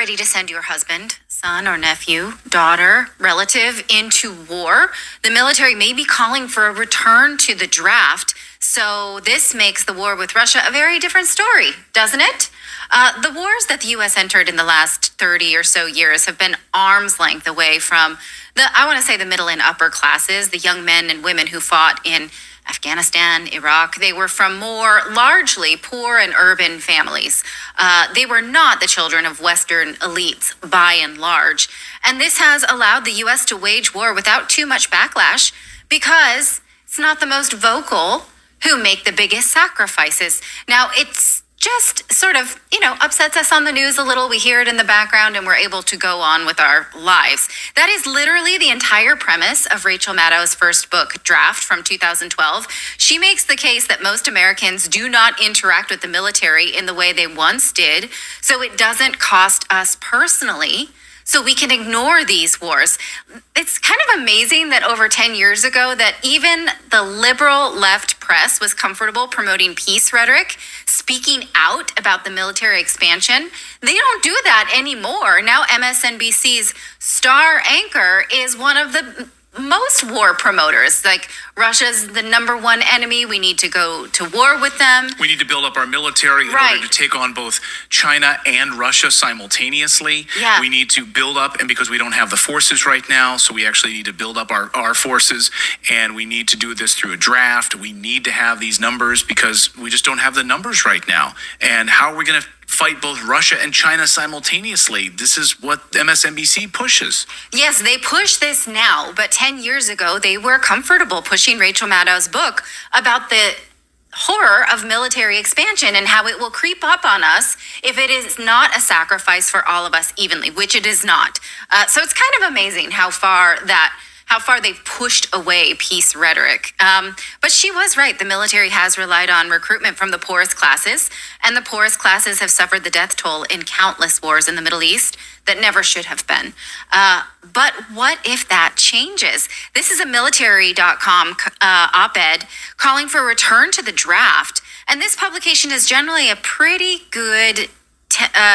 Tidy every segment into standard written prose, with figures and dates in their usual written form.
ready to send your husband, son, or nephew, daughter, relative into war, the military may be calling for a return to the draft. So this makes the war with Russia a very different story, doesn't it? The wars that the U.S. entered in the last 30 or so years have been arm's length away from the middle and upper classes, the young men and women who fought in Afghanistan, Iraq. They were from more largely poor and urban families. They were not the children of Western elites by and large. And this has allowed the U.S. to wage war without too much backlash because it's not the most vocal who make the biggest sacrifices. Now, it's just sort of, upsets us on the news a little. We hear it in the background and we're able to go on with our lives. That is literally the entire premise of Rachel Maddow's first book, Draft, from 2012. She makes the case that most Americans do not interact with the military in the way they once did, so it doesn't cost us personally. So we can ignore these wars. It's kind of amazing that over 10 years ago that even the liberal left press was comfortable promoting peace rhetoric, speaking out about the military expansion. They don't do that anymore. Now MSNBC's star anchor is one of the most war promoters. Like, Russia's the number one enemy. We need to go to war with them. We need to build up our military in order to take on both China and Russia simultaneously. Yeah. We need to build up, and because we don't have the forces right now, so we actually need to build up our forces, and we need to do this through a draft. We need to have these numbers because we just don't have the numbers right now. And how are we going to fight both Russia and China simultaneously? This is what MSNBC pushes. Yes, they push this now, but 10 years ago, they were comfortable pushing Rachel Maddow's book about the horror of military expansion and how it will creep up on us if it is not a sacrifice for all of us evenly, which it is not. So it's kind of amazing how far they've pushed away peace rhetoric. But she was right. The military has relied on recruitment from the poorest classes, and the poorest classes have suffered the death toll in countless wars in the Middle East that never should have been. But what if that changes? This is a military.com op-ed calling for a return to the draft. And this publication is generally a pretty good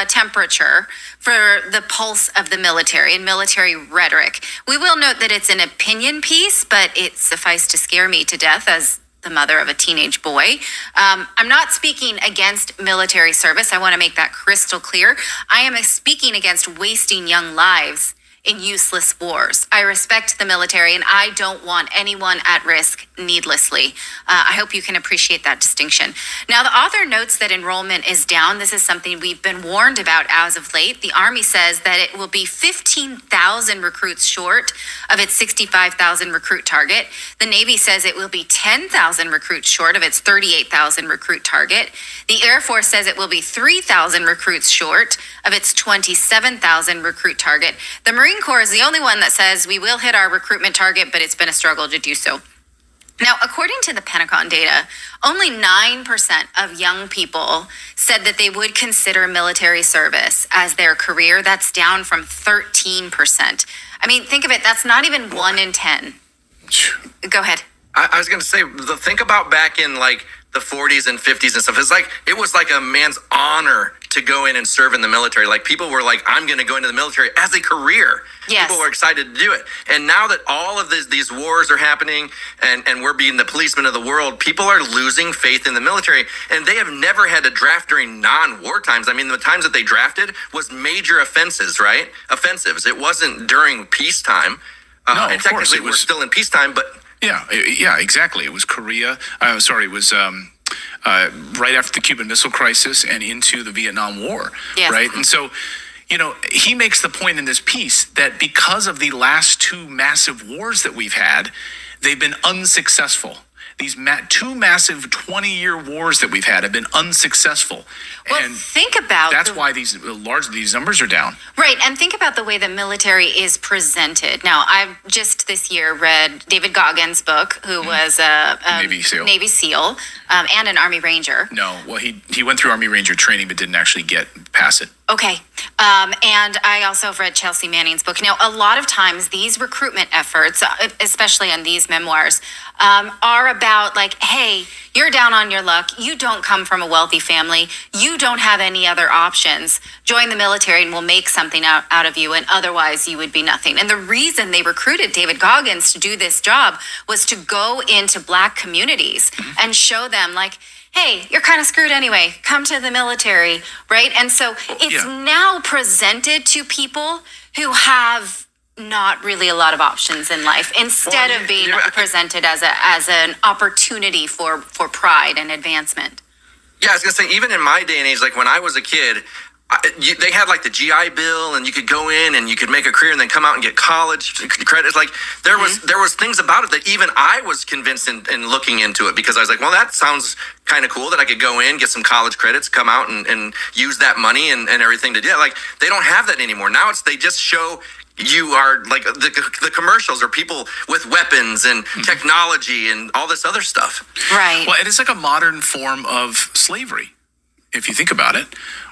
temperature for the pulse of the military and military rhetoric. We will note that it's an opinion piece, but it sufficed to scare me to death as the mother of a teenage boy. I'm not speaking against military service. I want to make that crystal clear. I am speaking against wasting young lives in useless wars. I respect the military and I don't want anyone at risk needlessly. I hope you can appreciate that distinction. Now, the author notes that enrollment is down. This is something we've been warned about as of late. The Army says that it will be 15,000 recruits short of its 65,000 recruit target. The Navy says it will be 10,000 recruits short of its 38,000 recruit target. The Air Force says it will be 3,000 recruits short of its 27,000 recruit target. The Marine Corps is the only one that says we will hit our recruitment target, but it's been a struggle to do so. Now, according to the Pentagon data, only 9% of young people said that they would consider military service as their career. That's down from 13%. I mean, think of it. That's not even 1 in 10. Go ahead. I was going to say, think about back in like the 40s and 50s and stuff. It was like a man's honor to go in and serve in the military. Like, people were like, I'm going to go into the military as a career. Yes. People were excited to do it. And now that all of these wars are happening and we're being the policemen of the world, people are losing faith in the military. And they have never had to draft during non-war times. I mean, the times that they drafted was major offenses, right? Offensives. It wasn't during peacetime. No, and technically we're still in peacetime, but... Yeah, exactly. It was Korea. It was right after the Cuban Missile Crisis and into the Vietnam War, yes. Right? And so, he makes the point in this piece that because of the last two massive wars that we've had, they've been unsuccessful. These two massive 20-year wars that we've had have been unsuccessful. Well, and think about that's why these numbers are down. Right, and think about the way the military is presented. Now, I've just this year read David Goggins' book, who was a Navy SEAL and an Army Ranger. No, well, he went through Army Ranger training but didn't actually get past it. Okay. And I also have read Chelsea Manning's book. Now, a lot of times these recruitment efforts, especially on these memoirs, are about like, hey, you're down on your luck. You don't come from a wealthy family. You don't have any other options. Join the military and we'll make something out of you. And otherwise, you would be nothing. And the reason they recruited David Goggins to do this job was to go into Black communities and show them, like, hey, you're kind of screwed anyway. Come to the military, right? And so it's now presented to people who have not really a lot of options in life, instead of being presented as an opportunity for pride and advancement. Yeah, I was gonna say, even in my day and age, like when I was a kid, they had like the GI Bill, and you could go in and you could make a career and then come out and get college credits. Like there was things about it that even I was convinced in looking into it, because I was like, well, that sounds kind of cool that I could go in, get some college credits, come out and use that money and everything to do it. Like they don't have that anymore. Now they just show you are like the commercials are people with weapons and technology and all this other stuff. Right. Well, it is like a modern form of slavery, if you think about it,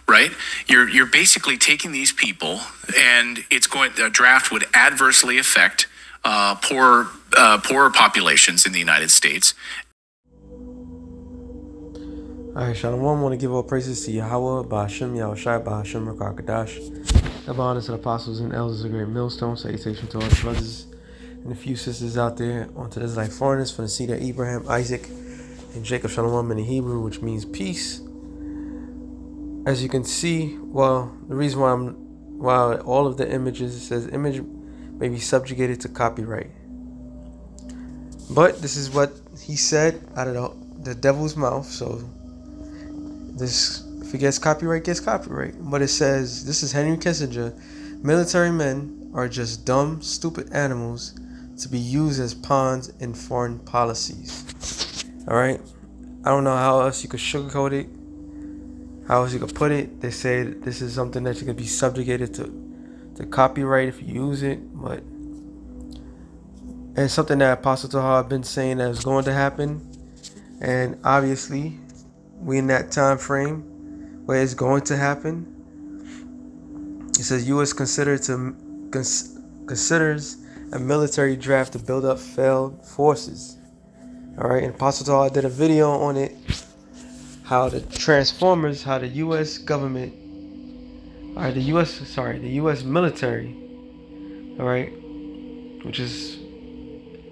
right? You're basically taking these people, and a draft would adversely affect poorer populations in the United States. Alright, Shalom. I want to give all praises to Yahweh, Ba'ashem, Yahushai, Ba'ashem, Rakakadash. Double honors to the apostles and elders of the great millstone. Salutation to all the brothers and a few sisters out there onto this life foreigners from the seed of Abraham, Isaac, and Jacob. Shalom in the Hebrew, which means peace. As you can see, well, the reason why all of the images, it says image may be subjugated to copyright. But this is what he said out of the devil's mouth, so this, if it gets copyright, gets copyright. But it says, this is Henry Kissinger, military men are just dumb, stupid animals to be used as pawns in foreign policies. Alright? I don't know how else you could sugarcoat it, how else you could put it. They say this is something that you could be subjugated to copyright if you use it, but it's something that Apostle Tahar been saying that is going to happen, and obviously we in that time frame where it's going to happen. It says U.S. considers a military draft to build up failed forces. All right, and Apostle Tahar did a video on it, how the U.S. government, or the U.S. military, all right, which is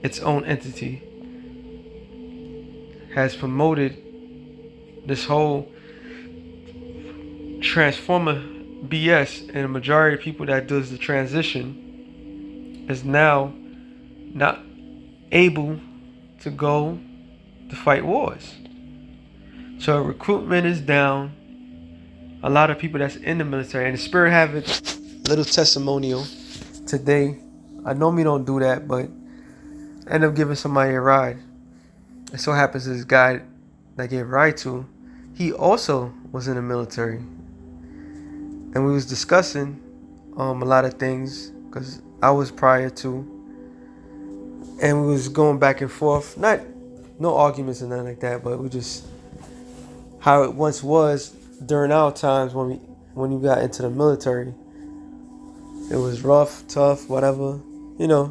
its own entity, has promoted this whole transformer BS, and the majority of people that does the transition is now not able to go to fight wars. So recruitment is down. A lot of people that's in the military, and the Spirit have it, little testimonial today. I normally don't do that, but I end up giving somebody a ride. It so happens this guy that I gave a ride to, he also was in the military, and we was discussing a lot of things, because I was prior to, and we was going back and forth, no arguments or nothing like that, but we just, how it once was during our times when you got into the military. It was rough, tough, whatever,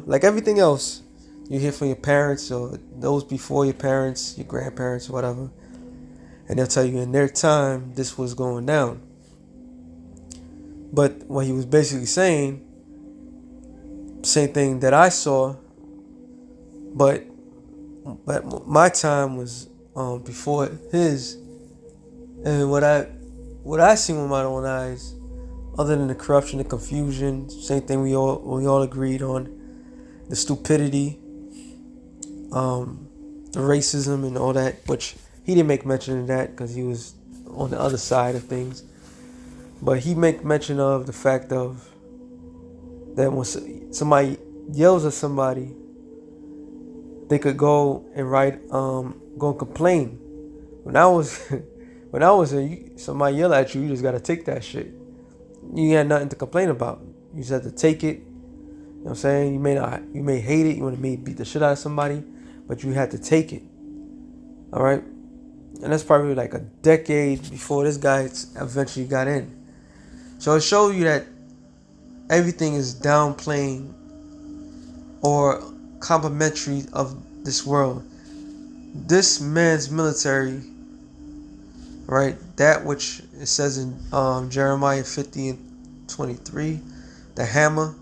like everything else you hear from your parents or those before your parents, your grandparents, whatever, and they'll tell you in their time this was going down. But what he was basically saying, same thing that I saw, but my time was before his, and what I seen with my own eyes, other than the corruption, the confusion, same thing we all agreed on, the stupidity, the racism and all that, which he didn't make mention of that because he was on the other side of things. But he make mention of the fact of that when somebody yells at somebody, they could go and go and complain. When I was there, somebody yell at you, you just gotta take that shit. You had nothing to complain about. You just have to take it. You know what I'm saying? You may hate it, you want to beat the shit out of somebody, but you had to take it. Alright? And that's probably like a decade before this guy eventually got in. So it shows you that everything is downplaying or complimentary of this world. This man's military, right? That which it says in Jeremiah 50 and 23, the hammer,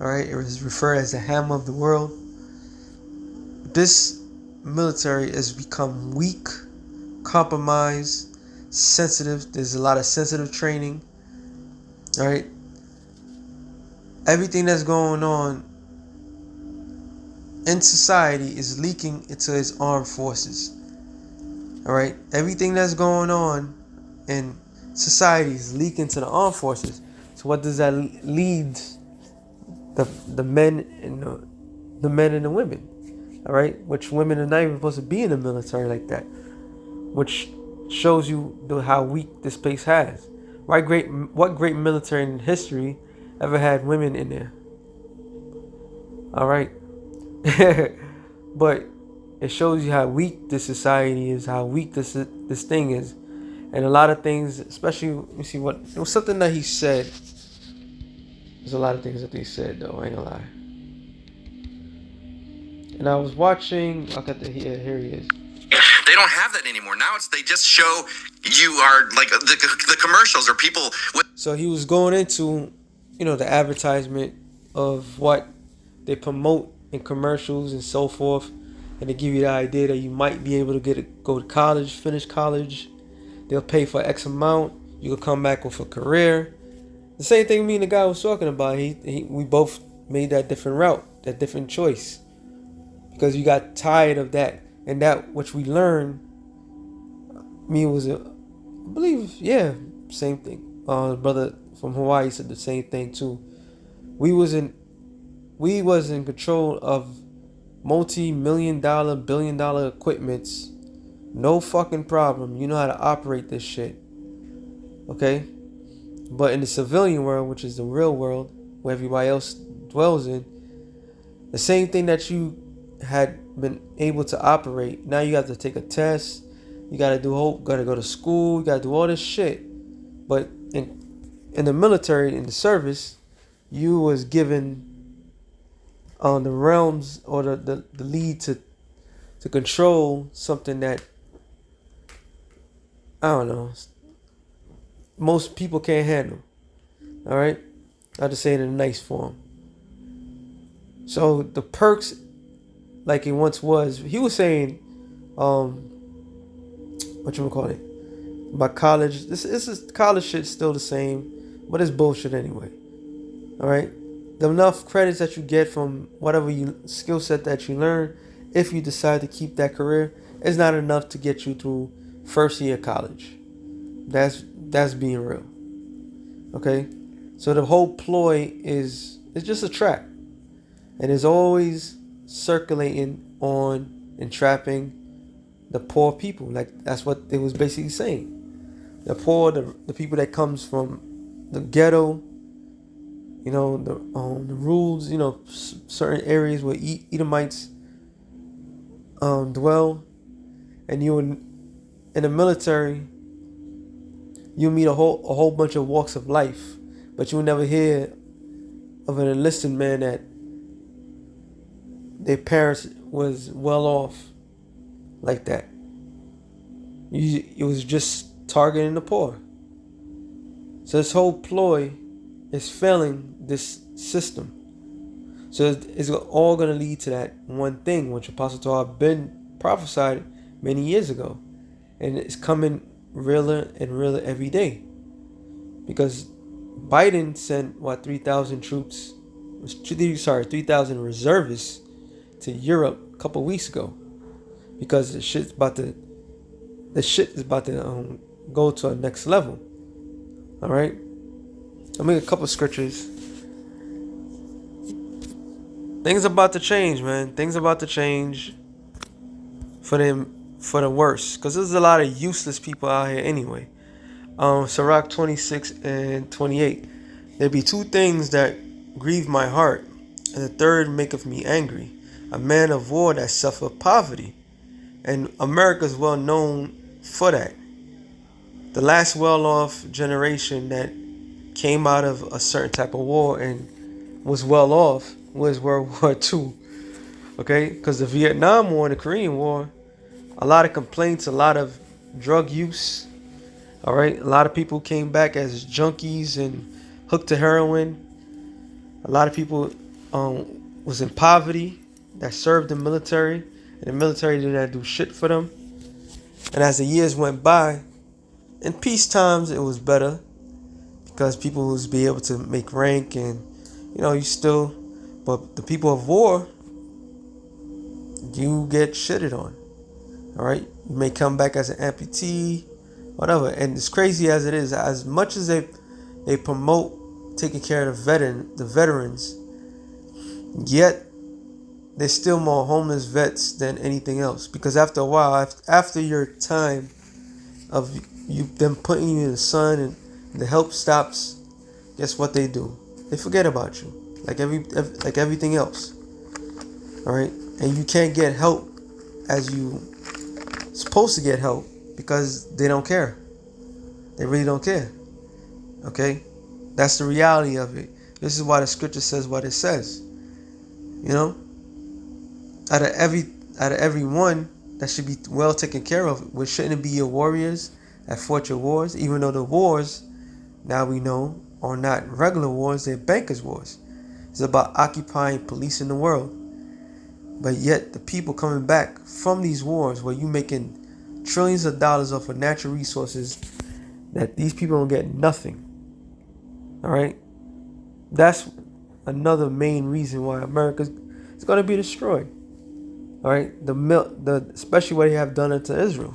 all right? It was referred as the hammer of the world. This military has become weak, compromised, sensitive. There's a lot of sensitive training, all right? Everything that's going on in society is leaking into his armed forces. All right, everything that's going on in society is leaking to the armed forces. So what does that lead the men and the men and the women? All right, which women are not even supposed to be in the military like that, which shows you how weak this place has. What great military in history ever had women in there? All right. But it shows you how weak this society is, how weak this thing is. And a lot of things, especially, let me see what, it was something that he said. There's a lot of things that they said, though, I ain't gonna lie. And I was watching, I got the, here he is. They don't have that anymore. Now they just show you are like the commercials or people with. So he was going into, the advertisement of what they promote in commercials and so forth, and they give you the idea that you might be able to go to college, finish college. They'll pay for X amount. You can come back with a career. The same thing me and the guy was talking about. We both made that different route, that different choice, because you got tired of that, and that which we learned. Me was I believe, same thing. Brother from Hawaii said the same thing too. We was in control of multi-million-dollar, billion-dollar equipments. No fucking problem. You know how to operate this shit. Okay? But in the civilian world, which is the real world, where everybody else dwells in, the same thing that you had been able to operate, now you have to take a test. You gotta go to school. You gotta do all this shit. But in the military, in the service, you was given on the realms or the lead to control something that, I don't know, most people can't handle. All right, I'll just say it in a nice form. So the perks, like it once was, he was saying, what you call it, about college. This is college shit still the same, but it's bullshit anyway. All right. The enough credits that you get from whatever skill set that you learn, if you decide to keep that career, is not enough to get you through first year college. That's being real. Okay? So the whole ploy is just a trap. And it's always circulating on entrapping the poor people. Like that's what it was basically saying. The poor, the people that comes from the ghetto, the rules, certain areas where Edomites dwell, and you in the military, you meet a whole bunch of walks of life, but you'll never hear of an enlisted man that their parents was well off like that. It was just targeting the poor. So this whole ploy is failing this system. So it's all going to lead to that one thing, which Apostle Torah been prophesied many years ago. And it's coming realer and realer every day. Because Biden sent, 3,000 troops, 3,000 reservists to Europe a couple weeks ago. Because the shit is about to go to a next level. All right? I'll make a couple scriptures. Things about to change, man. Things about to change for the worse. Because there's a lot of useless people out here anyway. Sirach 26 and 28. There be two things that grieve my heart, and the third maketh me angry. A man of war that suffereth poverty. And America is well known for that. The last well-off generation that came out of a certain type of war and was well off was World War II. Okay, because the Vietnam War and the Korean War, a lot of complaints, a lot of drug use. All right, a lot of people came back as junkies and hooked to heroin. A lot of people was in poverty that served the military, and the military didn't do shit for them. And as the years went by, in peace times it was better because people was be able to make rank, and you still, but the people of war, you get shitted on. All right, you may come back as an amputee, whatever. And as crazy as it is, as much as they promote taking care of the veterans, yet there's still more homeless vets than anything else. Because after a while, after your time of them putting you in the sun and the help stops, guess what they do? They forget about you, like everything else. All right, and you can't get help as you supposed to get help because they don't care. They really don't care. Okay, that's the reality of it. This is why the scripture says what it says. Out of every one that should be well taken care of, which shouldn't be your warriors that fought your wars, even though the wars, now we know, are not regular wars, they're bankers' wars. It's about occupying, policing the world. But yet the people coming back from these wars where you making trillions of dollars off of natural resources that these people don't get nothing. All right? That's another main reason why America is going to be destroyed. All right? Especially what they have done unto Israel.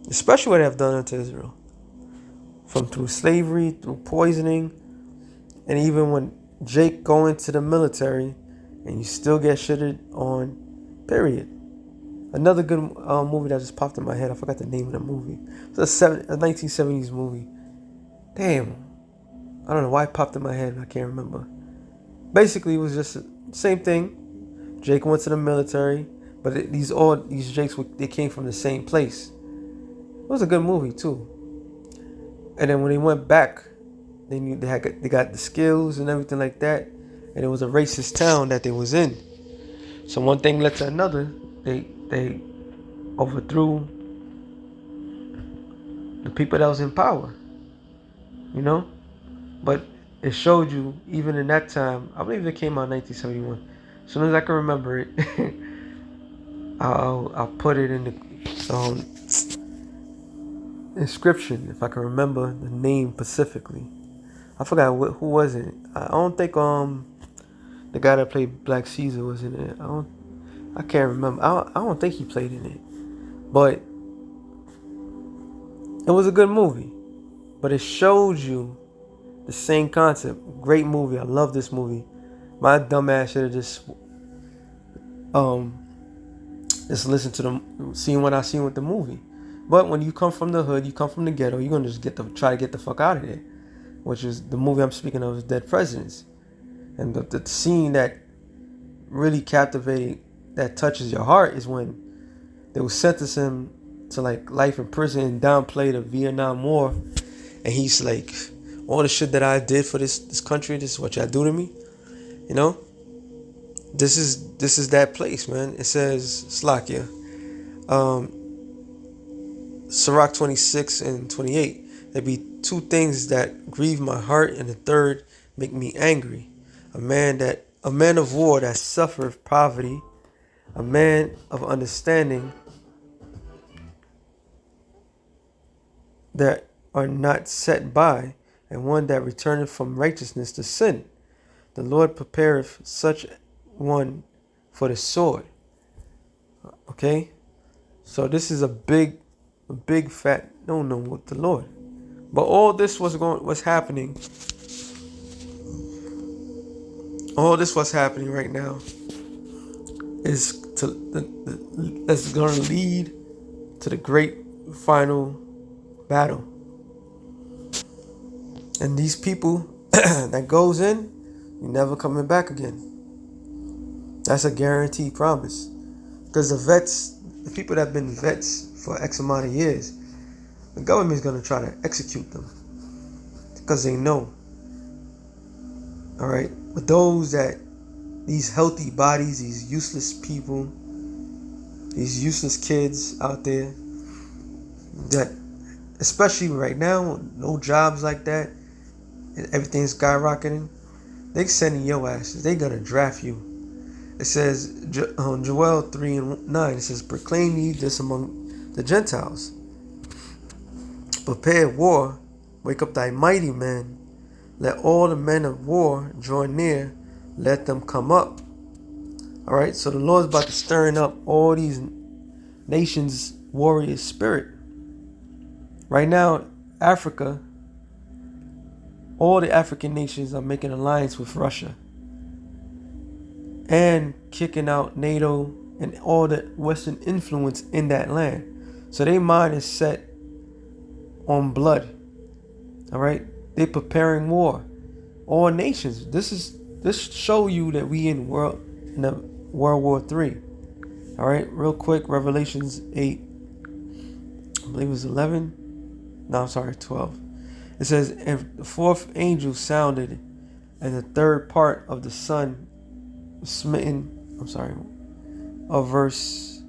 Especially what they have done unto Israel. From through slavery, through poisoning, and even when Jake go into the military and you still get shitted on, period. Another good movie that just popped in my head. I forgot the name of the movie. It's a 1970s movie. Damn. I don't know why it popped in my head. I can't remember. Basically, it was just the same thing. Jake went to the military, but these Jakes, they came from the same place. It was a good movie too. And then when they went back, they knew they got the skills and everything like that. And it was a racist town that they was in. So one thing led to another. They overthrew the people that was in power. But it showed you, even in that time, I believe it came out in 1971. As soon as I can remember it, I'll put it in the inscription, if I can remember the name specifically. I forgot who was it. I don't think the guy that played Black Caesar was in it. I can't remember. I don't think he played in it. But it was a good movie. But it showed you the same concept. Great movie. I love this movie. My dumb ass should have just listened to seeing what I seen with the movie. But when you come from the hood, you come from the ghetto, you're gonna just try to get the fuck out of there. Which is the movie I'm speaking of, is Dead Presidents. And the scene that really captivated, that touches your heart, is when they would sentence him to like life in prison and downplay the Vietnam War. And he's like, all the shit that I did for this country, this is what y'all do to me. This is that place, man. It says Slakia. Sirach 26 and 28. There be two things that grieve my heart, and the third make me angry. A man of war that suffereth poverty, a man of understanding that are not set by, and one that returneth from righteousness to sin. The Lord prepareth such one for the sword. Okay? So this is a big fat no with the Lord. But all this was happening. All this what's happening right now is that's going to lead to the great final battle. And these people that goes in, you're never coming back again. That's a guaranteed promise. Because the people that have been vets for X amount of years, the government's going to try to execute them. Because they know All right, but those that, these healthy bodies, these useless people, these useless kids out there that, especially right now, no jobs like that, and everything's skyrocketing, they sending your asses. They gonna draft you. It says, Joel 3:9, it says, proclaim ye this among the Gentiles. Prepare war, wake up thy mighty men. Let all the men of war draw near, let them come up. All right, so the Lord's about to stirring up all these nations' warrior spirit. Right now, Africa, all the African nations are making alliance with Russia and kicking out NATO and all the Western influence in that land. So their mind is set on blood. All right, they're preparing war. All nations. This show you that we in the World War III. All right, real quick, Revelations 8, I believe it was 11. No, I'm sorry, 12. It says, and the fourth angel sounded, and the third part of the sun was smitten. Of verse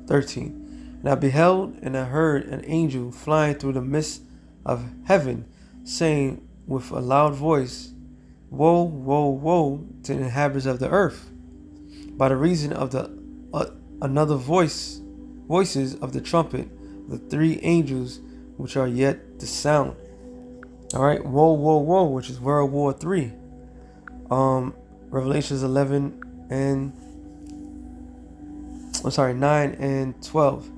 13. And I beheld and I heard an angel flying through the midst of heaven, saying with a loud voice, woe, woe, woe to the inhabitants of the earth, by the reason of the another voices of the trumpet, the three angels which are yet to sound. All right, woe, woe, woe, which is World War III. Revelations 9 and 12.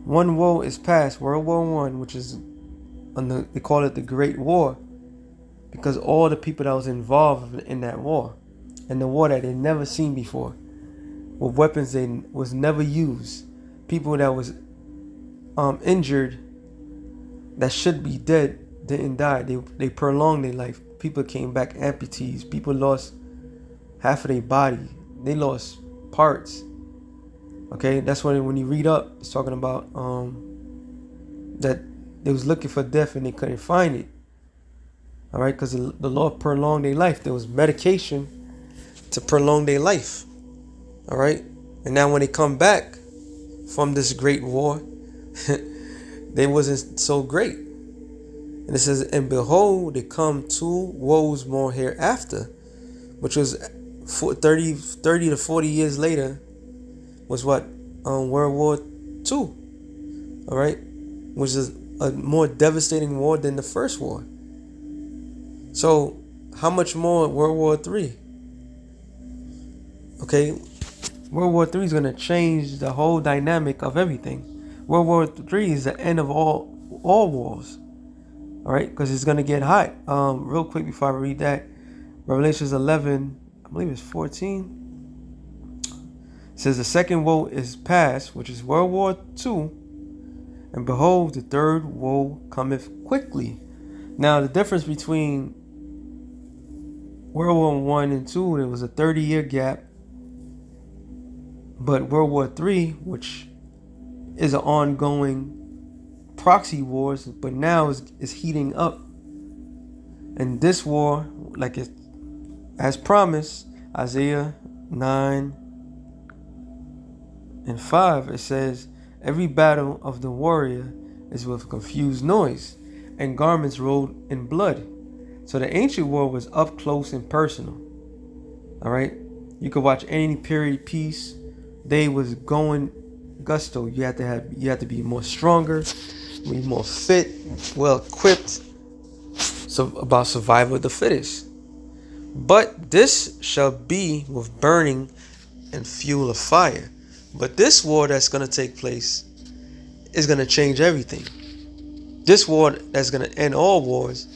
One woe is past, World War I, which is they call it the Great War, because all the people that was involved in that war, and the war that they never seen before, with weapons they was never used, people that was injured, that should be dead, didn't die. They prolonged their life. People came back amputees. People lost half of their body. They lost parts. Okay, that's when you read up, it's talking about that they was looking for death and they couldn't find it. All right, because the Lord prolonged their life. There was medication to prolong their life. All right, and now when they come back from this great war, they wasn't so great. And it says, and behold, they come 2 woes more hereafter, which was 30 to 40 years later, was what? World War II. All right, which is a more devastating war than the first war. So how much more World War III? Okay, World War III is going to change the whole dynamic of everything. World War III is the end of all wars. All right, because it's going to get hot. Real quick before I read that, Revelations 11, I believe it's 14. It says the second woe is past, which is World War II, and behold, the third woe cometh quickly. Now, the difference between World War I and II, there was a 30-year gap, but World War III, which is an ongoing proxy wars, but now is heating up. And this war, like it as promised, Isaiah 9 and 5, it says, every battle of the warrior is with confused noise, and garments rolled in blood. So the ancient war was up close and personal. All right, you could watch any period piece. They was going gusto. You have to be more stronger, be more fit, well equipped. So about survival of the fittest. But this shall be with burning and fuel of fire. But this war that's going to take place is going to change everything. This war that's going to end all wars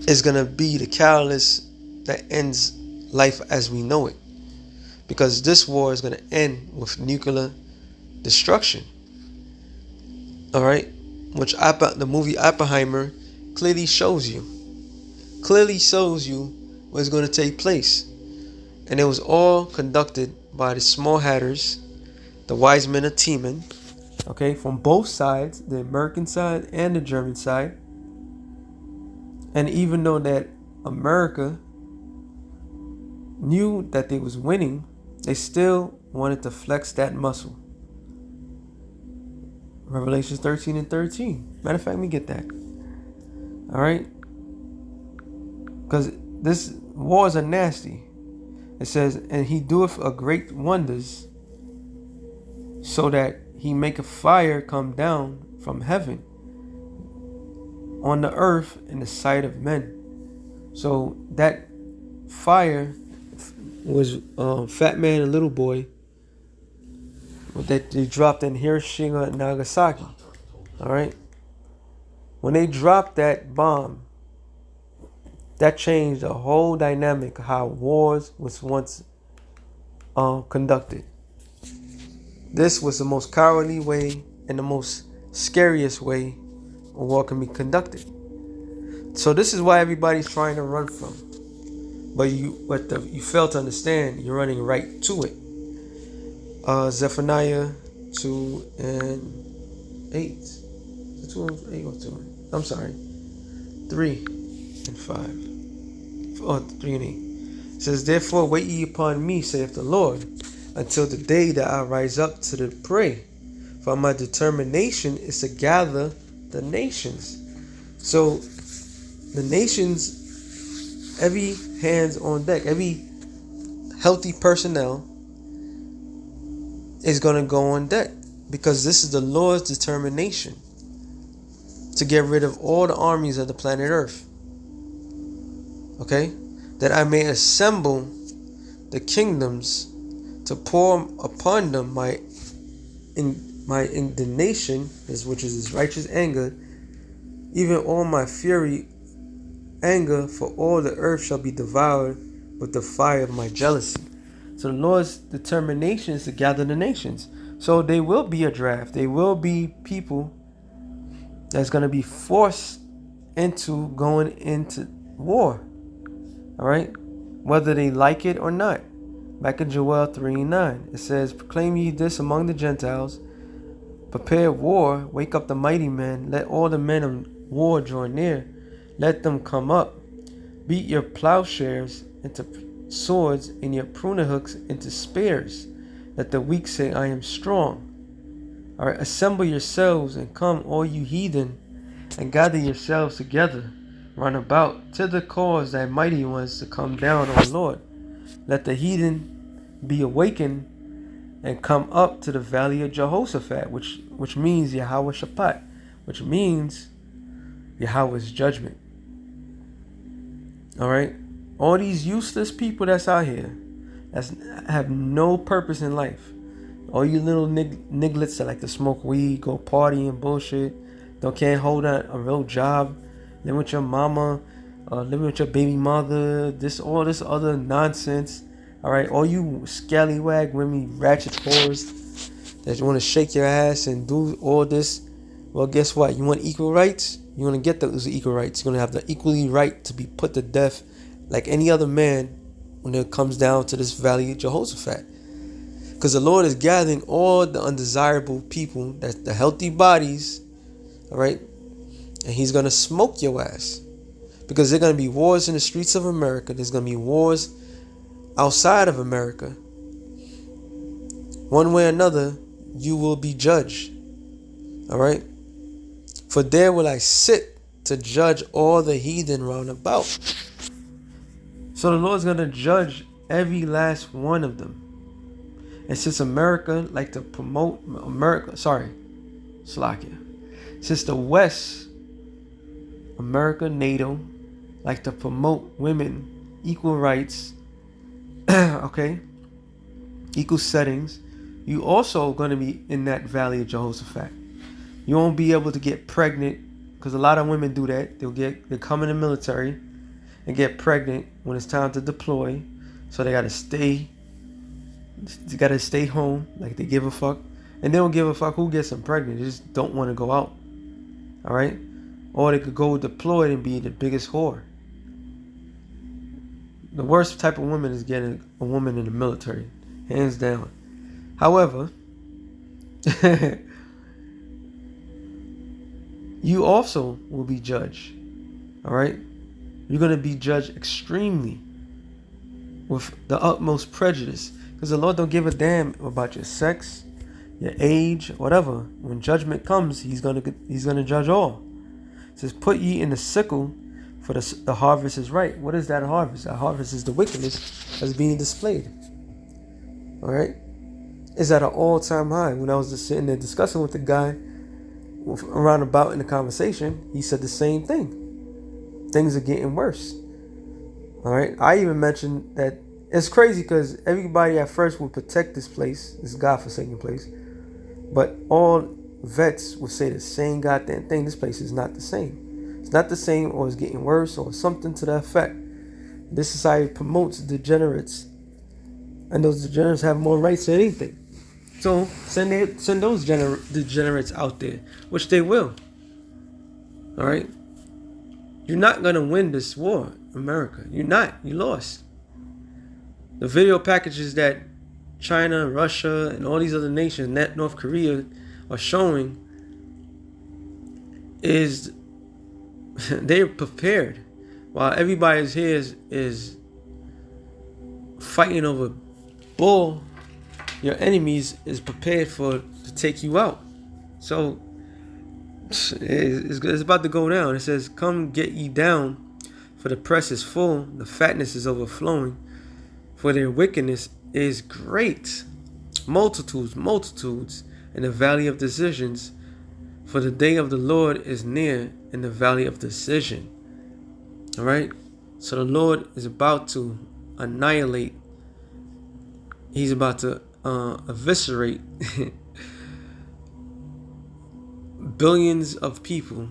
is going to be the catalyst that ends life as we know it. Because this war is going to end with nuclear destruction. All right? Which the movie Oppenheimer clearly shows you. Clearly shows you what's going to take place. And it was all conducted by the small hatters, the wise men of Teman, okay, from both sides, the American side and the German side. And even though that America knew that they was winning, they still wanted to flex that muscle. Revelations 13 and 13. Matter of fact, let me get that. All right? Because this wars are nasty. It says, and he doeth a great wonders, so that he make a fire come down from heaven on the earth in the sight of men. So that fire was Fat Man and Little Boy that they dropped in Hiroshima and Nagasaki. All right? When they dropped that bomb, that changed the whole dynamic of how wars was once conducted. This was the most cowardly way and the most scariest way a war can be conducted. So this is why everybody's trying to run from. But you fail to understand, you're running right to it. Zephaniah 2 and 8. 2 and 8 or 2. I'm sorry. 3 and 5. 3 and 8. It says, therefore wait ye upon me, saith the Lord, until the day that I rise up to the prey. For my determination is to gather the nations. So the nations, every hands on deck, every healthy personnel is going to go on deck, because this is the Lord's determination to get rid of all the armies of the planet Earth. Okay? That I may assemble the kingdoms to pour upon them my indignation, which is his righteous anger, even all my fury anger, for all the earth shall be devoured with the fire of my jealousy. So the Lord's determination is to gather the nations. So there will be a draft. There will be people that's going to be forced into going into war. All right? Whether they like it or not. Back in Joel 3:9, it says, proclaim ye this among the Gentiles, prepare war, wake up the mighty men, let all the men of war draw near, let them come up, beat your plowshares into swords and your pruning hooks into spears. Let the weak say, I am strong. All right, assemble yourselves and come, all you heathen, and gather yourselves together, run about to the cause thy mighty ones to come down, O Lord. Let the heathen be awakened and come up to the valley of Jehoshaphat, which means Yahweh Shaphat, which means Yahweh's judgment. All right, all these useless people that's out here, that have no purpose in life. All you little nigglets that like to smoke weed, go party and bullshit, can't hold a real job, live with your mama, living with your baby mother, all this other nonsense. All right, all you scallywag women, ratchet whores that want to shake your ass and do all this. Well, guess what? You want equal rights? You want to get those equal rights. You're going to have the equally right to be put to death like any other man when it comes down to this valley of Jehoshaphat. Because the Lord is gathering all the undesirable people, that the healthy bodies, all right? And he's going to smoke your ass. Because there are going to be wars in the streets of America. There's going to be wars outside of America. One way or another, you will be judged. All right? For there will I sit to judge all the heathen round about. So the Lord's going to judge every last one of them. And since America like to promote Slovakia. Since the West, America, NATO, like to promote women, equal rights, okay, equal settings, you also going to be in that valley of Jehoshaphat. You won't be able to get pregnant, because a lot of women do that. They come in the military and get pregnant when it's time to deploy, so they gotta stay home, like they give a fuck, and they don't give a fuck who gets them pregnant. They just don't want to go out. All right, or they could go deployed and be the biggest whore. The worst type of woman is getting a woman in the military, hands down. However, you also will be judged. All right, You're going to be judged extremely with the utmost prejudice, because the Lord don't give a damn about your sex, your age, whatever. When judgment comes, he's gonna judge all. It says, put ye in the sickle, for the harvest is ripe. What is that harvest? That harvest is the wickedness that's being displayed. All right, it's at an all-time high. When I was just sitting there discussing with the guy around about in the conversation, he said the same thing. Things are getting worse. All right, I even mentioned that it's crazy because everybody at first would protect this place, this godforsaken place, but all vets would say the same goddamn thing. This place is not the same. It's not the same, or it's getting worse, or something to that effect. This society promotes degenerates, and those degenerates have more rights than anything. So send those degenerates out there, which they will. All right, you're not gonna win this war, America. You're not. You lost. The video packages that China, Russia, and all these other nations, North Korea, are showing is they're prepared, while everybody here is fighting over bull. Your enemies is prepared to take you out. So it's about to go down. It says, "Come get ye down, for the press is full, the fatness is overflowing, for their wickedness is great. Multitudes in the valley of decisions, for the day of the Lord is near in the valley of decision." All right, so the Lord is about to annihilate. He's about to eviscerate billions of people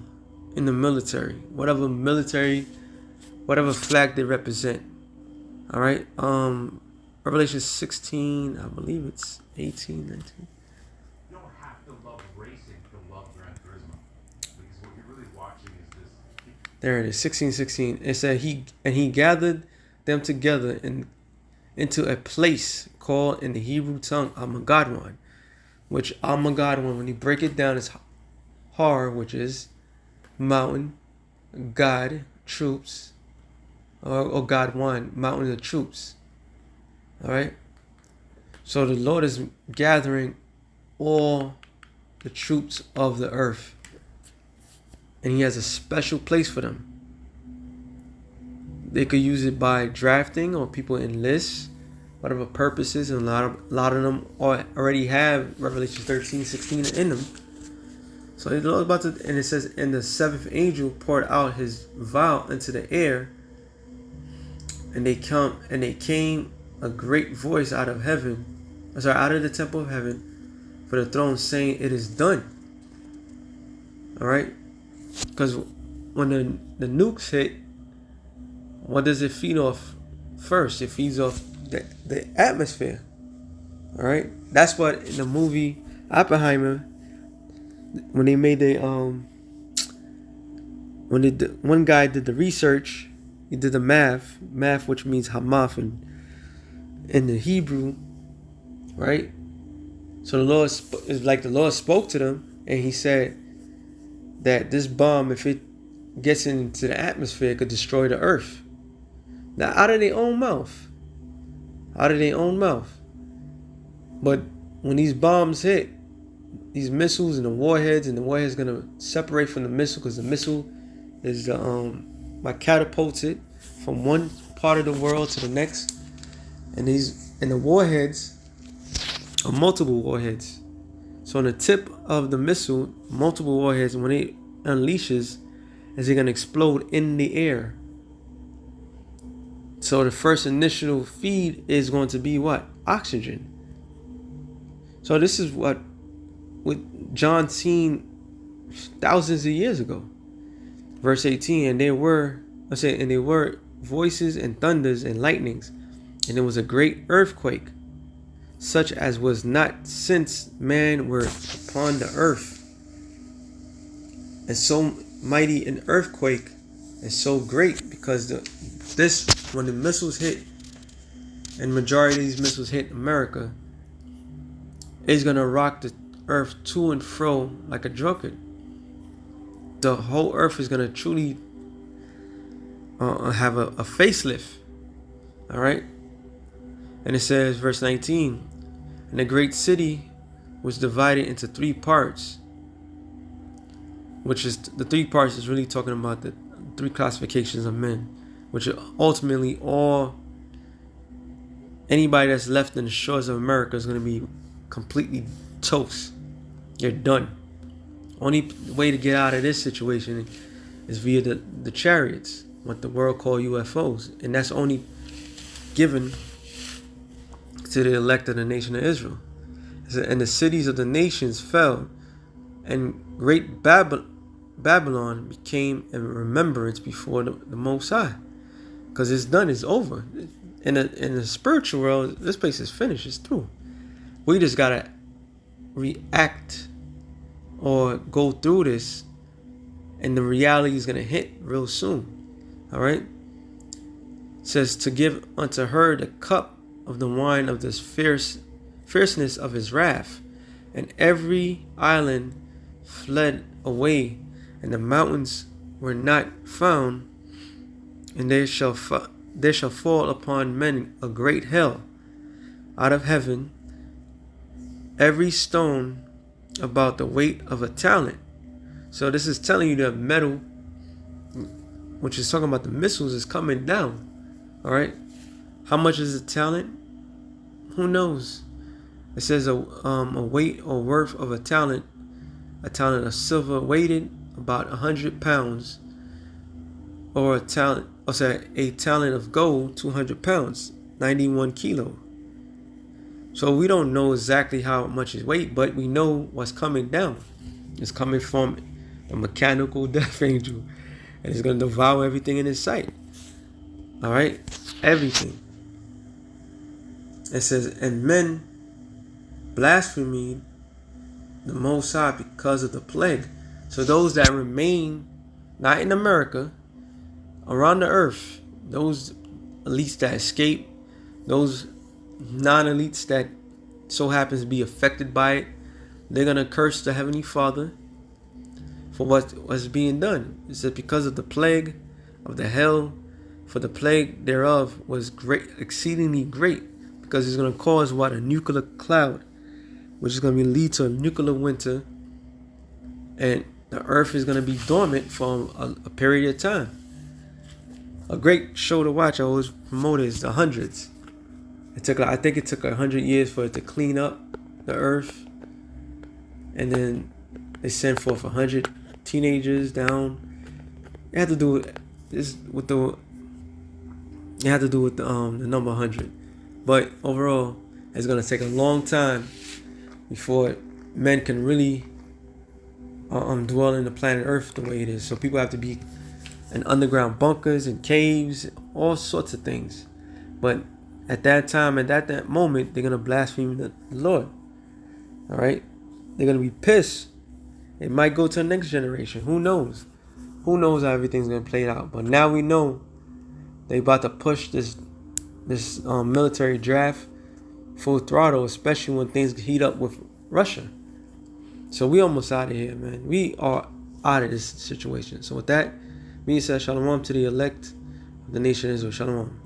in the military, whatever flag they represent. All right, Revelation 16, I believe it's 18, 19. You don't have to love racing to love Gran Turismo, because what you're really watching is this. There it is, 16:16. It said he gathered them together into a place called in the Hebrew tongue Armageddon, which Armageddon, when you break it down, is Har, which is mountain, God, troops, or God one, mountain of troops. All right. So the Lord is gathering all the troops of the earth, and He has a special place for them. They could use it by drafting, or people enlist, whatever purposes, and a lot of them already have Revelation 13:16 in them. So the Lord's about to, and it says, "And the seventh angel poured out his vial into the air, and they came a great voice out of the temple of heaven, for the throne, saying, It is done." All right, because when the nukes hit, what does it feed off first? It feeds off the atmosphere. All right, that's what in the movie Oppenheimer, when they made one guy did the research, he did the math, which means Hamath in the Hebrew, right? So the Lord spoke to them, and He said that this bomb, if it gets into the atmosphere, it could destroy the earth. Now, out of their own mouth. But when these bombs hit, these missiles and the warheads gonna separate from the missile, because the missile is like catapults it from one part of the world to the next, and the warheads are multiple warheads. So on the tip of the missile, multiple warheads, when it unleashes, is it gonna explode in the air. So the first initial feed is going to be what? Oxygen. So this is what John seen thousands of years ago. Verse 18, and there were voices and thunders and lightnings, and there was a great earthquake, such as was not since man were upon the earth. And so mighty an earthquake, and so great, because when the missiles hit, and majority of these missiles hit America, it's gonna rock the earth to and fro like a drunkard. The whole earth is gonna truly have a facelift. All right. And it says, verse 19, and the great city was divided into 3 parts, which is the 3 parts is really talking about the 3 classifications of men, which are ultimately all anybody that's left in the shores of America is going to be completely toast. You're done. Only way to get out of this situation is via the chariots, what the world call UFOs, and that's only given to the elect of the nation of Israel. And the cities of the nations fell, and great Babylon became a remembrance before the Most High, because it's done, it's over. In the spiritual world, this place is finished, it's through. We just gotta react or go through this, and the reality is gonna hit real soon. All right. It says to give unto her the cup of the wine of this fierceness of his wrath, and every island fled away, and the mountains were not found, and there shall fall upon men a great hell out of heaven, every stone about the weight of a talent. So this is telling you that metal, which is talking about the missiles, is coming down. All right. How much is a talent? Who knows? It says a weight or worth of a talent of silver weighted about 100 pounds, or a talent of gold 200 pounds, 91 kilo. So we don't know exactly how much it weight, but we know what's coming down. It's coming from a mechanical death angel, and it's going to devour everything in its sight. All right, everything. It says, and men blasphemed the Most High because of the plague. So those that remain, not in America, around the earth, those elites that escape, those non-elites that so happens to be affected by it, they're going to curse the Heavenly Father for what was being done. It says because of the plague of the hell, for the plague thereof was great, exceedingly great, because it's going to cause what? A nuclear cloud, which is going to lead to a nuclear winter, and the earth is going to be dormant for a period of time. A great show to watch, I always promote, is The Hundreds. I think it took 100 years for it to clean up the earth, and then they sent forth 100 teenagers down. It had to do with the number 100. But overall, it's gonna take a long time before men can really dwell in the planet Earth the way it is. So people have to be in underground bunkers and caves, all sorts of things. But at that time, at that moment, they're gonna blaspheme the Lord. All right, they're gonna be pissed. It might go to the next generation. Who knows? Who knows how everything's gonna play out? But now we know they about to push this military draft full throttle, especially when things heat up with Russia. So we almost out of here, man. We are out of this situation. So with that being said, shalom to the elect of the nation of Israel. Shalom.